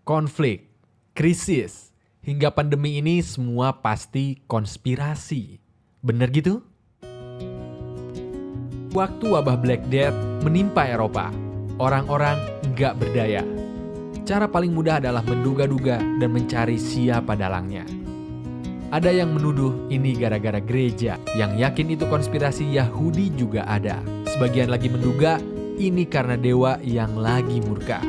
konflik, krisis, hingga pandemi ini semua pasti konspirasi. Bener gitu? Waktu wabah Black Death menimpa Eropa, orang-orang nggak berdaya. Cara paling mudah adalah menduga-duga dan mencari siapa dalangnya. Ada yang menuduh ini gara-gara gereja, yang yakin itu konspirasi Yahudi juga ada. Sebagian lagi menduga ini karena dewa yang lagi murka.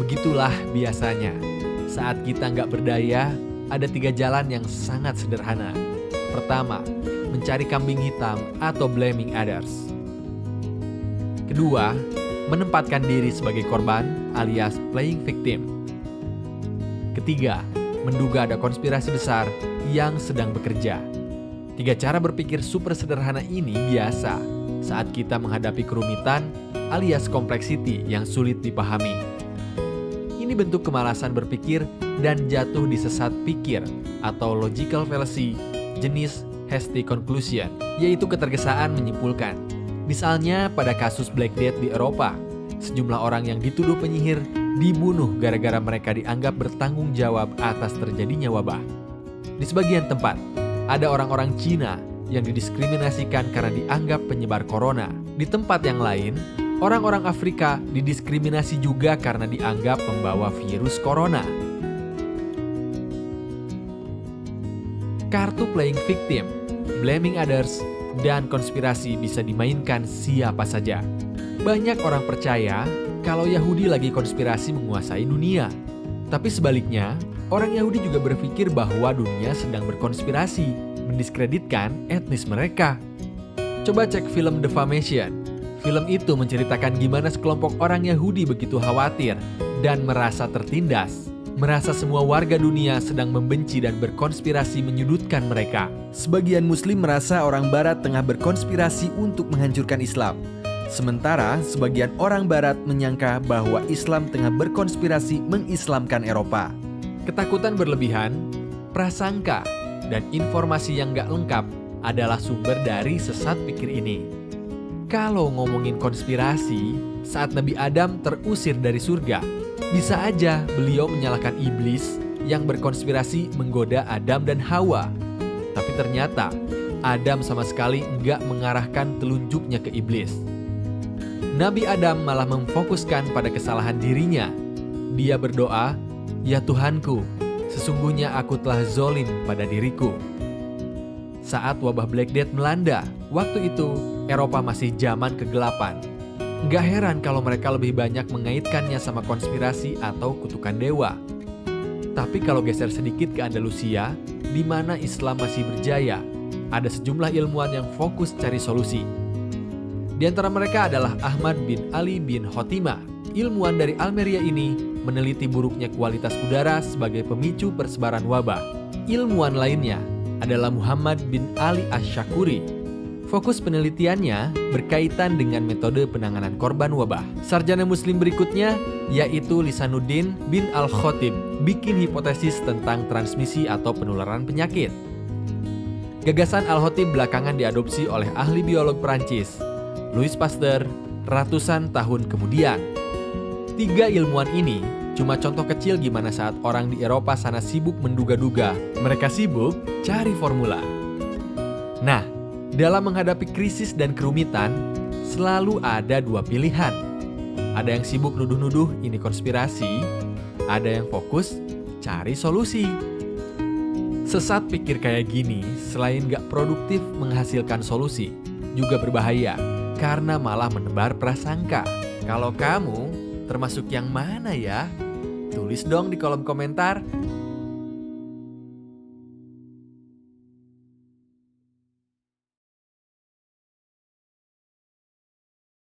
Begitulah biasanya, saat kita nggak berdaya, ada 3 jalan yang sangat sederhana. Pertama, mencari kambing hitam atau blaming others. Kedua, menempatkan diri sebagai korban alias playing victim. Ketiga, menduga ada konspirasi besar yang sedang bekerja. 3 cara berpikir super sederhana ini biasa saat kita menghadapi kerumitan alias kompleksiti yang sulit dipahami. Ini bentuk kemalasan berpikir dan jatuh di sesat pikir atau logical fallacy jenis hasty conclusion, yaitu ketergesaan menyimpulkan. Misalnya pada kasus Black Death di Eropa, sejumlah orang yang dituduh penyihir dibunuh gara-gara mereka dianggap bertanggung jawab atas terjadinya wabah. Di sebagian tempat, ada orang-orang Cina yang didiskriminasikan karena dianggap penyebar corona. Di tempat yang lain, orang-orang Afrika didiskriminasi juga karena dianggap pembawa virus corona. Kartu playing victim, blaming others, dan konspirasi bisa dimainkan siapa saja. Banyak orang percaya kalau Yahudi lagi konspirasi menguasai dunia. Tapi sebaliknya, orang Yahudi juga berpikir bahwa dunia sedang berkonspirasi, mendiskreditkan etnis mereka. Coba cek film Defamation. Film itu menceritakan gimana sekelompok orang Yahudi begitu khawatir dan merasa tertindas. Merasa semua warga dunia sedang membenci dan berkonspirasi menyudutkan mereka. Sebagian Muslim merasa orang Barat tengah berkonspirasi untuk menghancurkan Islam. Sementara sebagian orang Barat menyangka bahwa Islam tengah berkonspirasi mengislamkan Eropa. Ketakutan berlebihan, prasangka, dan informasi yang gak lengkap adalah sumber dari sesat pikir ini. Kalau ngomongin konspirasi, saat Nabi Adam terusir dari surga, bisa aja beliau menyalahkan iblis yang berkonspirasi menggoda Adam dan Hawa. Tapi ternyata Adam sama sekali nggak mengarahkan telunjuknya ke iblis. Nabi Adam malah memfokuskan pada kesalahan dirinya. Dia berdoa, "Ya Tuhanku, sesungguhnya aku telah zolim pada diriku." Saat wabah Black Death melanda, waktu itu Eropa masih zaman kegelapan. Nggak heran kalau mereka lebih banyak mengaitkannya sama konspirasi atau kutukan dewa. Tapi kalau geser sedikit ke Andalusia, di mana Islam masih berjaya, ada sejumlah ilmuwan yang fokus cari solusi. Di antara mereka adalah Ahmad bin Ali bin Khotimah. Ilmuwan dari Almeria ini meneliti buruknya kualitas udara sebagai pemicu persebaran wabah. Ilmuwan lainnya adalah Muhammad bin Ali Ash-Shakuri. Fokus penelitiannya berkaitan dengan metode penanganan korban wabah. Sarjana muslim berikutnya yaitu Lisanuddin bin Al-Khatib bikin hipotesis tentang transmisi atau penularan penyakit. Gagasan Al-Khatib belakangan diadopsi oleh ahli biolog Perancis, Louis Pasteur, ratusan tahun kemudian. 3 ilmuwan ini cuma contoh kecil gimana saat orang di Eropa sana sibuk menduga-duga, mereka sibuk cari formula. Nah, dalam menghadapi krisis dan kerumitan, selalu ada 2 pilihan. Ada yang sibuk nuduh-nuduh ini konspirasi, ada yang fokus cari solusi. Sesat pikir kayak gini, selain gak produktif menghasilkan solusi, juga berbahaya karena malah menebar prasangka. Kalau kamu termasuk yang mana ya? Tulis dong di kolom komentar.